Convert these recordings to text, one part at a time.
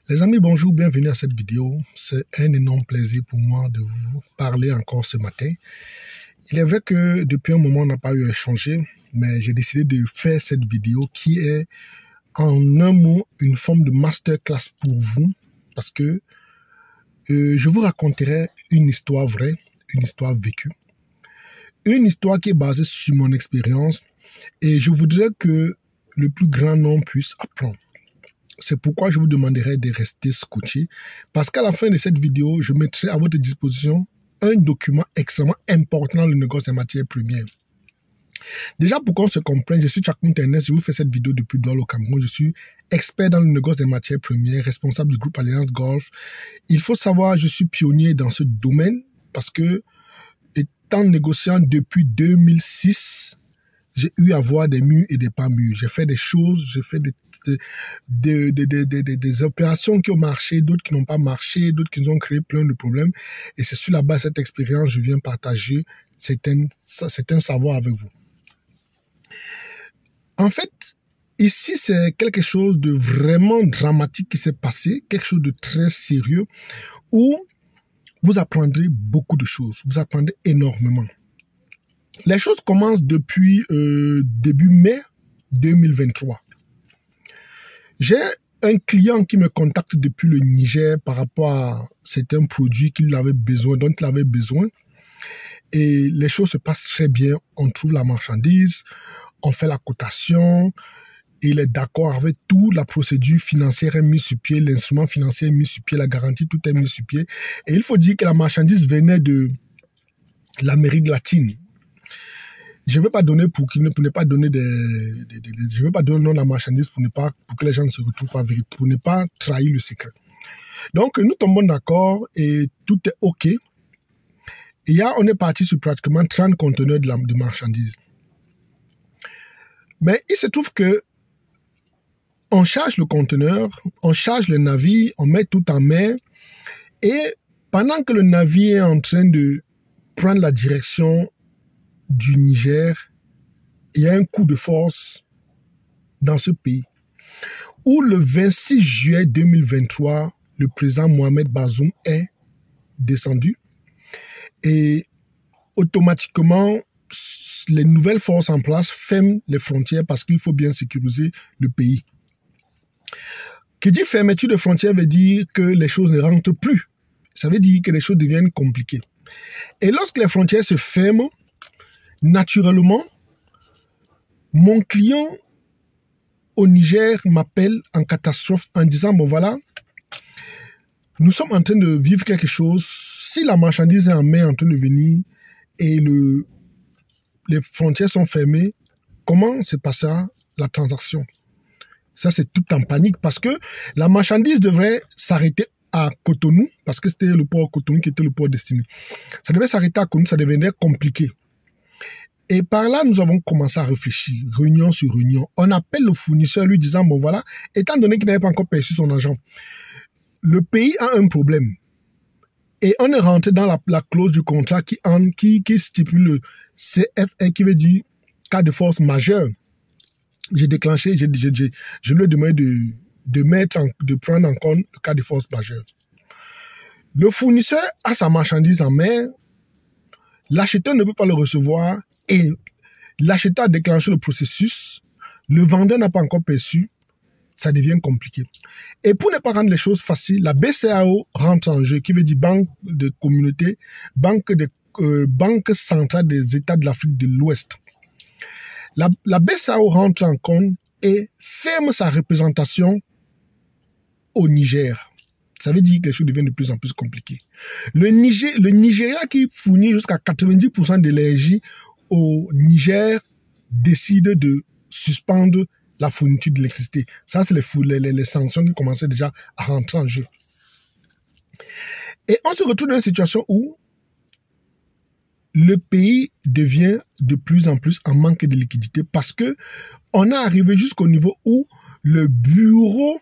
Les amis, bonjour, bienvenue à cette vidéo. C'est un énorme plaisir pour moi de vous parler encore ce matin. Il est vrai que depuis un moment, on n'a pas eu à échanger, mais j'ai décidé de faire cette vidéo qui est en un mot une forme de masterclass pour vous parce que je vous raconterai une histoire vraie, une histoire vécue, une histoire qui est basée sur mon expérience et je voudrais que le plus grand nombre puisse apprendre. C'est pourquoi je vous demanderai de rester scotché parce qu'à la fin de cette vidéo, je mettrai à votre disposition un document extrêmement important dans le négoce des matières premières. Déjà, pour qu'on se comprenne, je suis Tchakoun Internet, je vous fais cette vidéo depuis Douala au Cameroun. Je suis expert dans le négoce des matières premières, responsable du groupe Alliance Golf. Il faut savoir, je suis pionnier dans ce domaine parce que, étant négociant depuis 2006, j'ai eu à voir des murs et des pas mûrs. J'ai fait des choses, j'ai fait des opérations qui ont marché, d'autres qui n'ont pas marché, d'autres qui nous ont créé plein de problèmes. Et c'est sur la base de cette expérience que je viens partager certains savoirs avec vous. En fait, ici, c'est quelque chose de vraiment dramatique qui s'est passé, quelque chose de très sérieux, où vous apprendrez beaucoup de choses, vous apprendrez énormément. Les choses commencent depuis début mai 2023. J'ai un client qui me contacte depuis le Niger par rapport à certains produits dont il avait besoin. Et les choses se passent très bien. On trouve la marchandise, on fait la cotation, il est d'accord avec tout, la procédure financière est mise sur pied, l'instrument financier est mis sur pied, la garantie, tout est mis sur pied. Et il faut dire que la marchandise venait de l'Amérique latine. Je ne vais pas donner je vais pas donner le nom de la marchandise pour que les gens ne se retrouvent pas vérifiés, pour ne pas trahir le secret. Donc, nous tombons d'accord et tout est OK. Et là, on est parti sur pratiquement 30 conteneurs de marchandises. Mais il se trouve que on charge le conteneur, on charge le navire, on met tout en mer et pendant que le navire est en train de prendre la direction du Niger, il y a un coup de force dans ce pays où le 26 juillet 2023, le président Mohamed Bazoum est descendu et automatiquement, les nouvelles forces en place ferment les frontières parce qu'il faut bien sécuriser le pays. Qui dit fermeture de frontières veut dire que les choses ne rentrent plus. Ça veut dire que les choses deviennent compliquées. Et lorsque les frontières se ferment, naturellement, mon client au Niger m'appelle en catastrophe en disant, bon voilà, nous sommes en train de vivre quelque chose. Si la marchandise est en mer en train de venir et les frontières sont fermées, comment se passera la transaction? Ça, c'est tout en panique parce que la marchandise devrait s'arrêter à Cotonou, parce que c'était le port Cotonou qui était le port destiné. Ça devait s'arrêter à Cotonou, ça devenait compliqué. Et par là, nous avons commencé à réfléchir, réunion sur réunion. On appelle le fournisseur lui disant, bon voilà, étant donné qu'il n'avait pas encore perçu son argent, le pays a un problème. Et on est rentré dans la clause du contrat qui stipule le CFR, qui veut dire cas de force majeure. J'ai déclenché, je lui ai demandé de prendre en compte le cas de force majeure. Le fournisseur a sa marchandise en mer, l'acheteur ne peut pas le recevoir et l'acheteur a déclenché le processus, le vendeur n'a pas encore perçu, ça devient compliqué. Et pour ne pas rendre les choses faciles, la BCEAO rentre en jeu, qui veut dire Banque de Communauté, Banque centrale des États de l'Afrique de l'Ouest. La BCEAO rentre en compte et ferme sa représentation au Niger. Ça veut dire que les choses deviennent de plus en plus compliquées. Le Nigeria qui fournit jusqu'à 90% d'énergie au Niger décide de suspendre la fourniture d'électricité. Ça, c'est les sanctions qui commençaient déjà à rentrer en jeu. Et on se retrouve dans une situation où le pays devient de plus en plus en manque de liquidité parce que on est arrivé jusqu'au niveau où le bureau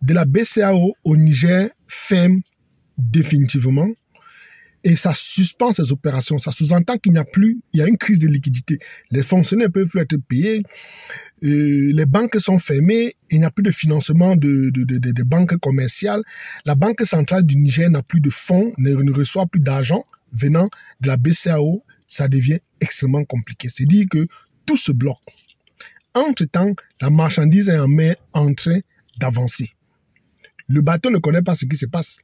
de la BCEAO au Niger ferme définitivement et ça suspend ses opérations. Ça sous-entend qu'il n'y a plus, il y a une crise de liquidité. Les fonctionnaires ne peuvent plus être payés. les banques sont fermées, il n'y a plus de financement de banques commerciales. La Banque centrale du Niger n'a plus de fonds, ne reçoit plus d'argent venant de la BCEAO. Ça devient extrêmement compliqué. C'est dire que tout se bloque. Entre-temps, la marchandise est en mer en train d'avancer. Le bateau ne connaît pas ce qui se passe.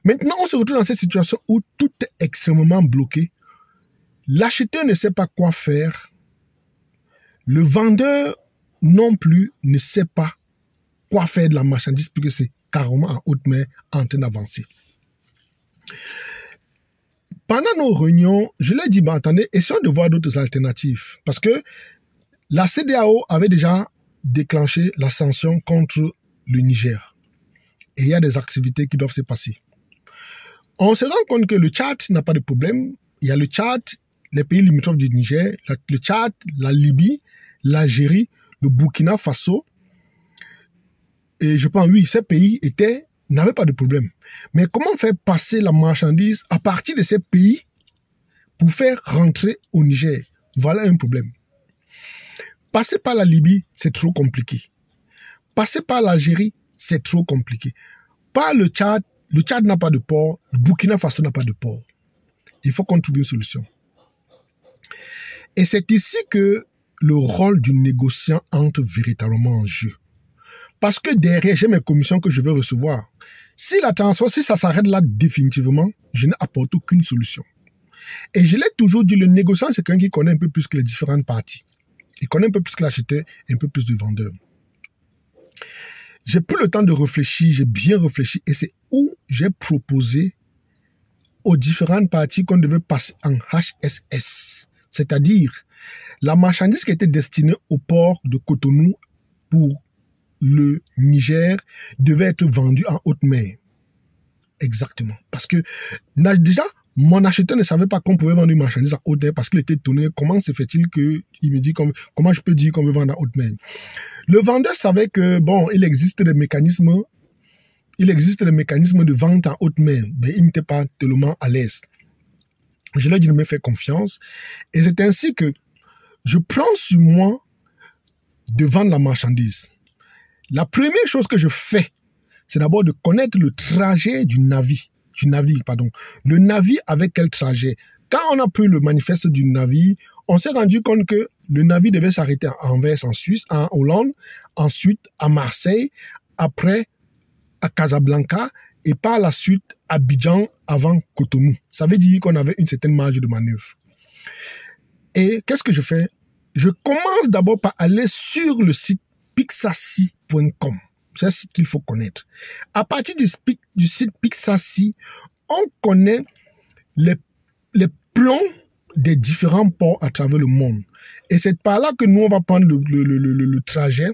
Maintenant, on se retrouve dans cette situation où tout est extrêmement bloqué. L'acheteur ne sait pas quoi faire. Le vendeur non plus ne sait pas quoi faire de la marchandise puisque c'est carrément en haute mer en train d'avancer. Pendant nos réunions, je leur ai dit, attendez, essayons de voir d'autres alternatives. Parce que la CEDEAO avait déjà déclenché la sanction contre le Niger. Et il y a des activités qui doivent se passer. On se rend compte que le Tchad n'a pas de problème. Il y a le Tchad, les pays limitrophes du Niger, le Tchad, la Libye, l'Algérie, le Burkina Faso. Et je pense, oui, ces pays n'avaient pas de problème. Mais comment faire passer la marchandise à partir de ces pays pour faire rentrer au Niger? Voilà un problème. Passer par la Libye, c'est trop compliqué. Passer par l'Algérie, c'est trop compliqué. Par le Tchad n'a pas de port, le Burkina Faso n'a pas de port. Il faut qu'on trouve une solution. Et c'est ici que le rôle du négociant entre véritablement en jeu. Parce que derrière, j'ai mes commissions que je vais recevoir. Si ça s'arrête là définitivement, je n'apporte aucune solution. Et je l'ai toujours dit, le négociant, c'est quelqu'un qui connaît un peu plus que les différentes parties. Il connaît un peu plus que l'acheteur et un peu plus le vendeur. J'ai pris le temps de réfléchir, j'ai bien réfléchi et c'est où j'ai proposé aux différentes parties qu'on devait passer en HSS. C'est-à-dire, la marchandise qui était destinée au port de Cotonou pour le Niger devait être vendue en haute mer. Exactement. Parce que déjà, mon acheteur ne savait pas qu'on pouvait vendre une marchandise en haute mer parce qu'il était étonné. Comment se fait-il qu'il me dit comment je peux dire qu'on veut vendre en haute mer? Le vendeur savait que, il existe des mécanismes de vente en haute mer, mais il n'était pas tellement à l'aise. Je lui ai dit de me faire confiance et c'est ainsi que je prends sur moi de vendre la marchandise. La première chose que je fais, c'est d'abord de connaître le trajet du navire. Le navire avec quel trajet? Quand on a pris le manifeste du navire, on s'est rendu compte que le navire devait s'arrêter à Anvers en Suisse, en Hollande, ensuite à Marseille, après à Casablanca et par la suite à Abidjan avant Cotonou. Ça veut dire qu'on avait une certaine marge de manœuvre. Et qu'est-ce que je fais? Je commence d'abord par aller sur le site pixasi.com. C'est ce qu'il faut connaître. À partir du site Pixasi, on connaît les plans des différents ports à travers le monde. Et c'est par là que nous, on va prendre le trajet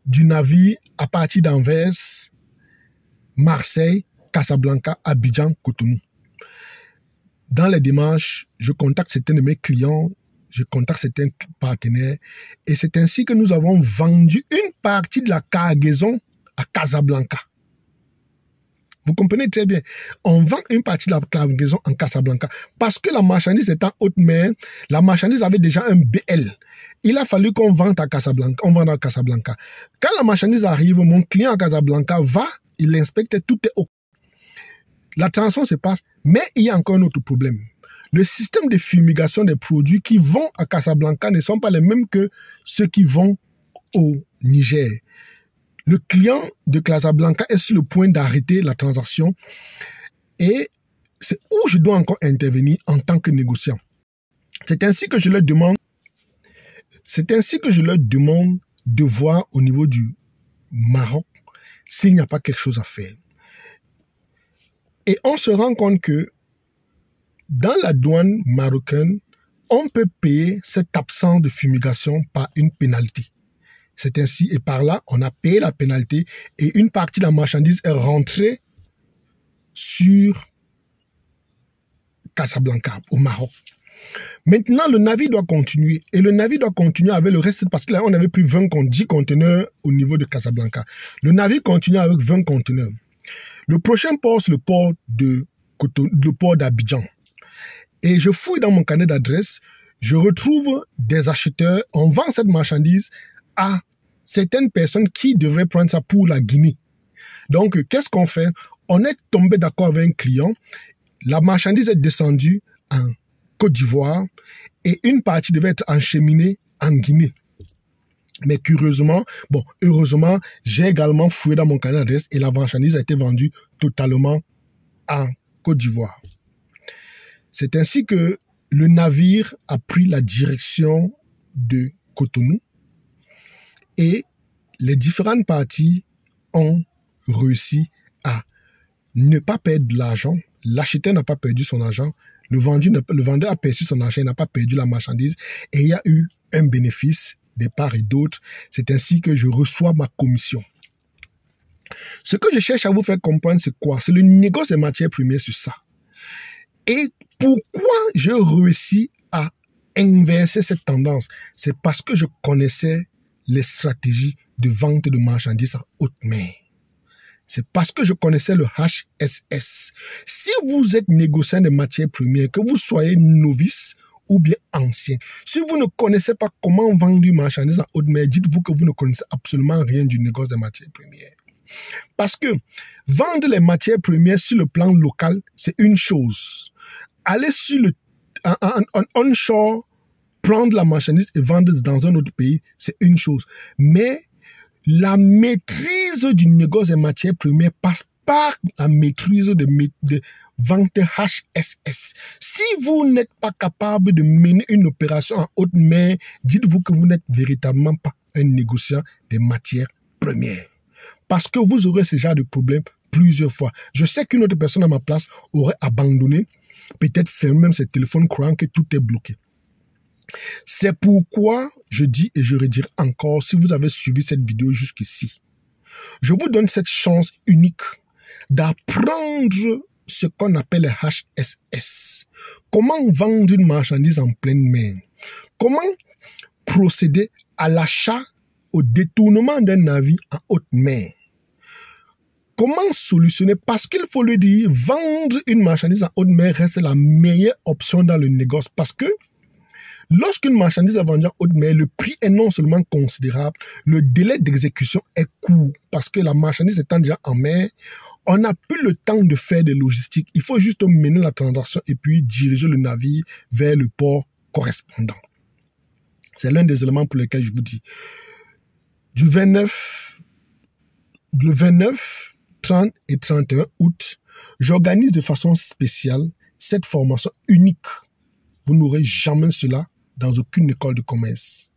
du navire à partir d'Anvers, Marseille, Casablanca, Abidjan, Cotonou. Dans les démarches, je contacte certains de mes clients, je contacte certains partenaires et c'est ainsi que nous avons vendu une partie de la cargaison à Casablanca. Vous comprenez très bien. On vend une partie de la cargaison en Casablanca parce que la marchandise est en haute mer. La marchandise avait déjà un BL. Il a fallu qu'on vende à Casablanca. On vend à Casablanca. Quand la marchandise arrive, mon client à Casablanca va, il inspecte, tout est OK. La transaction se passe, mais il y a encore un autre problème. Le système de fumigation des produits qui vont à Casablanca ne sont pas les mêmes que ceux qui vont au Niger. Le client de Casablanca est sur le point d'arrêter la transaction et c'est où je dois encore intervenir en tant que négociant. C'est ainsi que je leur demande de voir au niveau du Maroc s'il n'y a pas quelque chose à faire. Et on se rend compte que dans la douane marocaine, on peut payer cette absence de fumigation par une pénalité. C'est ainsi, et par là, on a payé la pénalité et une partie de la marchandise est rentrée sur Casablanca, au Maroc. Maintenant, le navire doit continuer. Et le navire doit continuer avec le reste, parce que là, on avait pris 10 conteneurs au niveau de Casablanca. Le navire continue avec 20 conteneurs. Le prochain port, c'est le port d'Abidjan. Et je fouille dans mon carnet d'adresse, je retrouve des acheteurs, on vend cette marchandise à certaines personnes qui devraient prendre ça pour la Guinée. Donc, qu'est-ce qu'on fait? On est tombé d'accord avec un client, la marchandise est descendue en Côte d'Ivoire et une partie devait être acheminée en Guinée. Mais curieusement, heureusement, j'ai également fouillé dans mon carnet d'adresse et la marchandise a été vendue totalement en Côte d'Ivoire. C'est ainsi que le navire a pris la direction de Cotonou et les différentes parties ont réussi à ne pas perdre de l'argent. L'acheteur n'a pas perdu son argent. Le vendeur a perdu son argent, il n'a pas perdu la marchandise et il y a eu un bénéfice des parts et d'autres. C'est ainsi que je reçois ma commission. Ce que je cherche à vous faire comprendre, c'est quoi? C'est le négoce des matières premières sur ça. Et pourquoi je réussis à inverser cette tendance? C'est parce que je connaissais les stratégies de vente de marchandises en haute mer. C'est parce que je connaissais le HSS. Si vous êtes négociant de matières premières, que vous soyez novice ou bien ancien, si vous ne connaissez pas comment vendre une marchandise en haute mer, dites-vous que vous ne connaissez absolument rien du négoce des matières premières. Parce que vendre les matières premières sur le plan local, c'est une chose. Aller sur le onshore, prendre la marchandise et vendre dans un autre pays, c'est une chose. Mais la maîtrise du négoce des matières premières passe par la maîtrise de vente HSS. Si vous n'êtes pas capable de mener une opération en haute mer, dites-vous que vous n'êtes véritablement pas un négociant des matières premières. Parce que vous aurez ce genre de problème plusieurs fois. Je sais qu'une autre personne à ma place aurait abandonné, peut-être fermé même ses téléphones croyant que tout est bloqué. C'est pourquoi je dis et je redirai encore, si vous avez suivi cette vidéo jusqu'ici, je vous donne cette chance unique d'apprendre ce qu'on appelle les HSS. Comment vendre une marchandise en pleine mer? Comment procéder à l'achat, au détournement d'un navire en haute mer? Comment solutionner? Parce qu'il faut le dire, vendre une marchandise en haute mer reste la meilleure option dans le négoce. Parce que lorsqu'une marchandise est vendue en haute mer, le prix est non seulement considérable, le délai d'exécution est court. Parce que la marchandise étant déjà en mer, on n'a plus le temps de faire des logistiques. Il faut juste mener la transaction et puis diriger le navire vers le port correspondant. C'est l'un des éléments pour lesquels je vous dis. Le 29, 30 et 31 août, j'organise de façon spéciale cette formation unique. Vous n'aurez jamais cela dans aucune école de commerce.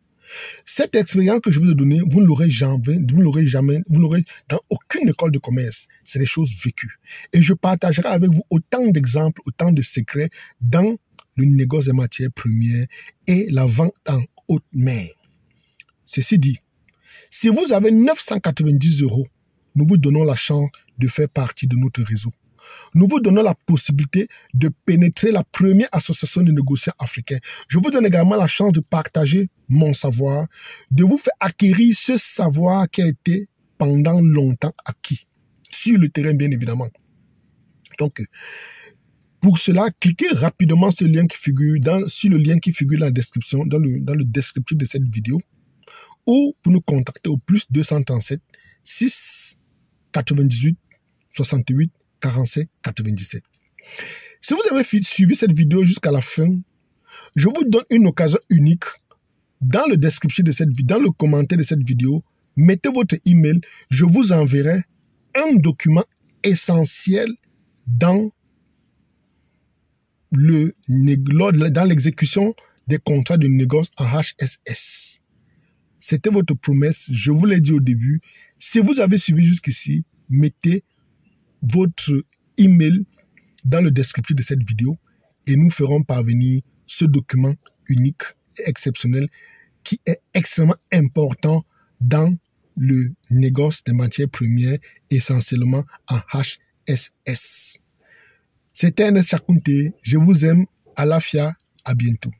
Cette expérience que je vous ai donnée, vous ne l'aurez jamais dans aucune école de commerce. C'est des choses vécues. Et je partagerai avec vous autant d'exemples, autant de secrets dans le négoce des matières premières et la vente en haute mer. Ceci dit, si vous avez 990 €, nous vous donnons la chance de faire partie de notre réseau. Nous vous donnons la possibilité de pénétrer la première association de négociants africains. Je vous donne également la chance de partager mon savoir, de vous faire acquérir ce savoir qui a été pendant longtemps acquis, sur le terrain bien évidemment. Donc, pour cela, cliquez rapidement sur le lien qui figure dans la description, dans le descriptif de cette vidéo, ou vous nous contactez au plus 237 6 98 68 47 97. Si vous avez suivi cette vidéo jusqu'à la fin, je vous donne une occasion unique. Dans le descriptif de cette vidéo, dans le commentaire de cette vidéo, mettez votre email. Je vous enverrai un document essentiel dans l'exécution des contrats de négoce en HSS. C'était votre promesse, je vous l'ai dit au début. Si vous avez suivi jusqu'ici, mettez votre email dans le descriptif de cette vidéo et nous ferons parvenir ce document unique et exceptionnel qui est extrêmement important dans le négoce des matières premières, essentiellement en HSS. C'était Ernest Chakounté, je vous aime, Alafia, à bientôt.